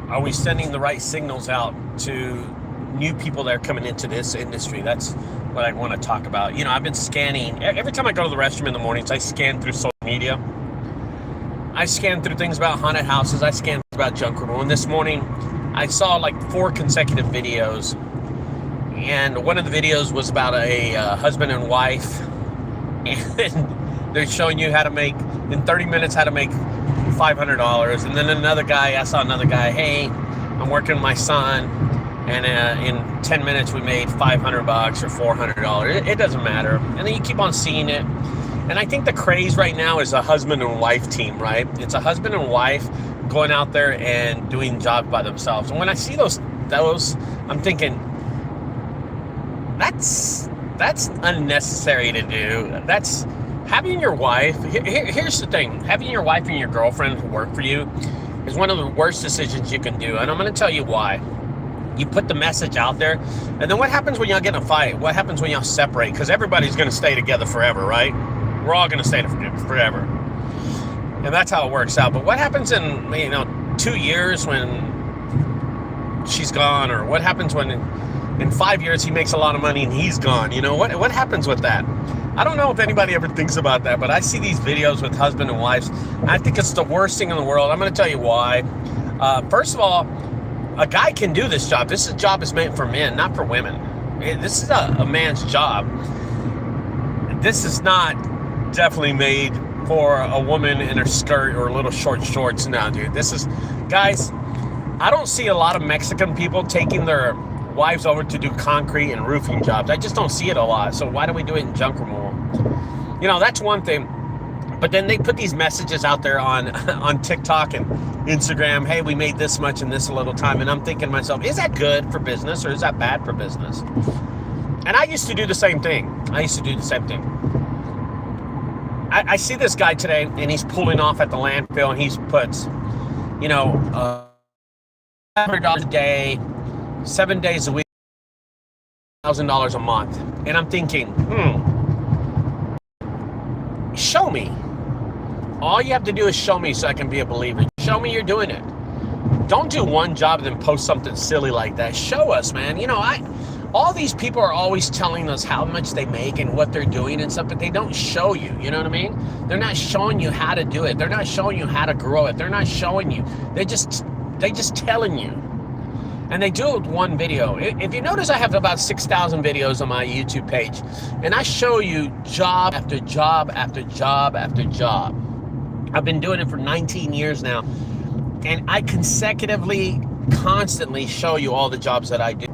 Are we sending the right signals out to new people that are coming into this industry? That's what I want to talk about. I've been scanning. Every time I go to the restroom in the mornings, I scan through social media. I scan through things about haunted houses. I scan about junk removal. And this morning, I saw like 4 consecutive videos. And one of the videos was about a husband and wife. And they're showing you how to make, in 30 minutes, how to make $500. And then I saw another guy, hey, I'm working with my son, and in 10 minutes we made $500 or $400. It doesn't matter. And then you keep on seeing it. And I think the craze right now is a husband and wife team, right? It's a husband and wife going out there and doing jobs by themselves. And when I see those, I'm thinking, that's unnecessary to do. That's having your wife. Here's the thing: having your wife and your girlfriend work for you is one of the worst decisions you can do. And I'm going to tell you why. You put the message out there, and then what happens when y'all get in a fight? What happens when y'all separate? Because everybody's going to stay together forever, right? We're all going to stay forever, and that's how it works out. But what happens in 2 years when she's gone, or what happens when in 5 years he makes a lot of money and he's gone? What happens with that? I don't know if anybody ever thinks about that, but I see these videos with husband and wives, and I think it's the worst thing in the world. I'm going to tell you why. First of all, a guy can do this job. This job is meant for men, not for women. This is a man's job. This is not definitely made for a woman in her skirt or little short shorts now, dude. Guys, I don't see a lot of Mexican people taking their wives over to do concrete and roofing jobs. I just don't see it a lot. So why do we do it in junk removal? That's one thing. But then they put these messages out there on TikTok and Instagram. Hey, we made this much in this little time. And I'm thinking to myself, is that good for business or is that bad for business? And I used to do the same thing. I see this guy today, and he's pulling off at the landfill, and he puts, $100 a day, 7 days a week, $1,000 a month. And I'm thinking, show me. All you have to do is show me so I can be a believer. Show me you're doing it. Don't do one job and then post something silly like that. Show us, man. All these people are always telling us how much they make and what they're doing and stuff, but they don't show you. You know what I mean? They're not showing you how to do it. They're not showing you how to grow it. They're not showing you. They just telling you. And they do it with one video. If you notice, I have about 6,000 videos on my YouTube page, and I show you job after job after job after job. I've been doing it for 19 years now, and I constantly show you all the jobs that I do.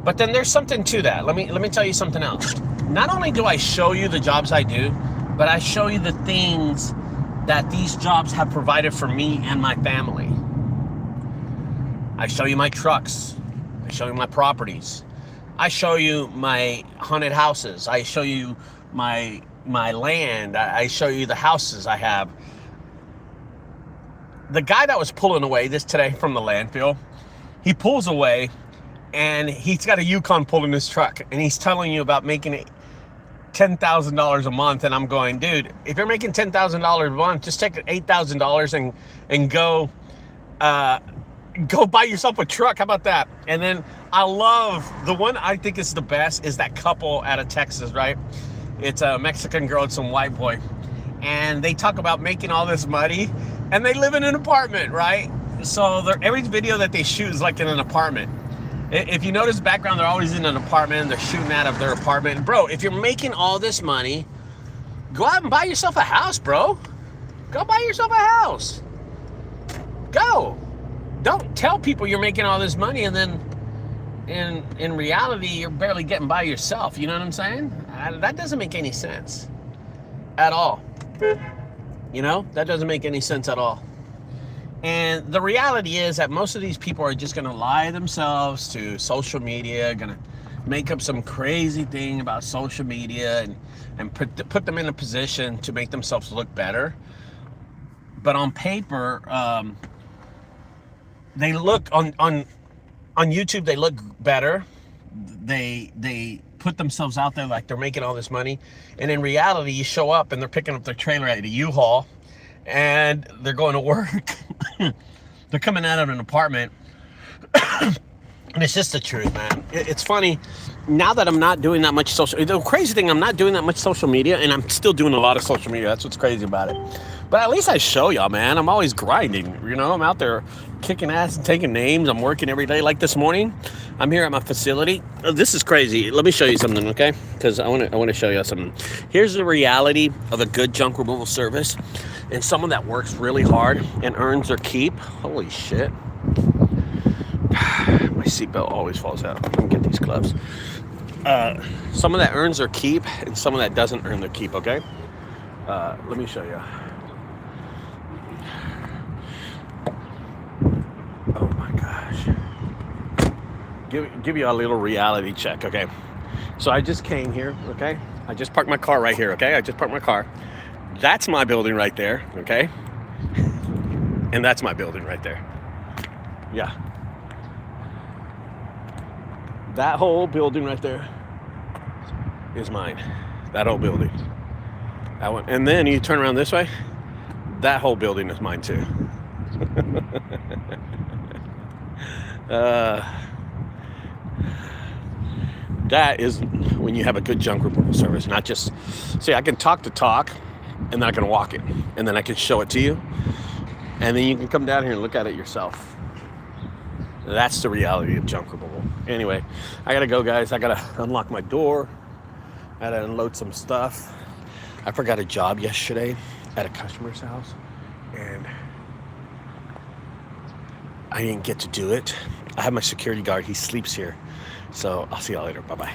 But then there's something to that. Let me tell you something else. Not only do I show you the jobs I do, but I show you the things that these jobs have provided for me and my family. I show you my trucks. I show you my properties. I show you my haunted houses. I show you my land. I show you the houses I have. The guy that was pulling away today from the landfill, he pulls away, and he's got a Yukon pulling his truck, and he's telling you about making $10,000 a month. And I'm going, dude, if you're making $10,000 a month, just take $8,000 and go buy yourself a truck. How about that? And then I love the one I think is the best is that couple out of Texas, right? It's a Mexican girl and some white boy, and they talk about making all this money, and they live in an apartment, right? So every video that they shoot is like in an apartment. If you notice background, they're always in an apartment, and they're shooting out of their apartment. Bro, if you're making all this money, go out and buy yourself a house, bro. Go buy yourself a house. Go. Don't tell people you're making all this money, and then in reality, you're barely getting by yourself. You know what I'm saying? That doesn't make any sense at all. That doesn't make any sense at all. And the reality is that most of these people are just going to lie themselves to social media, going to make up some crazy thing about social media and put them in a position to make themselves look better. But on paper, they look on YouTube, they look better. They put themselves out there like they're making all this money. And in reality, you show up and they're picking up their trailer at a U-Haul, and they're going to work they're coming out of an apartment. And it's just the truth, man. It's funny. Now that I'm not doing that much the crazy thing, I'm not doing that much social media, and I'm still doing a lot of social media. That's what's crazy about it. But at least I show y'all, man. I'm always grinding. You know, I'm out there kicking ass and taking names. I'm working every day. Like this morning, I'm here at my facility. This is crazy. Let me show you something, okay? Because I want to show you something. Here's the reality of a good junk removal service, and someone that works really hard and earns their keep. Holy shit. My seatbelt always falls out. Let me get these gloves. Someone that earns their keep and someone that doesn't earn their keep, okay? Let me show you. Oh my gosh. Give you a little reality check, okay? So I just came here, okay? I just parked my car right here, okay? I just parked my car. That's my building right there, okay? And that's my building right there. Yeah. That whole building right there is mine. That whole building. That one. And then you turn around this way, that whole building is mine too. That is when you have a good junk removal service. Not just, see, I can talk the talk, and then I can walk it, and then I can show it to you, and then you can come down here and look at it yourself. That's the reality of junk removal. Anyway, I gotta go, guys. I gotta unlock my door. I gotta unload some stuff. I forgot a job yesterday at a customer's house, and I didn't get to do it. I have my security guard. He sleeps here. So I'll see y'all later. Bye-bye.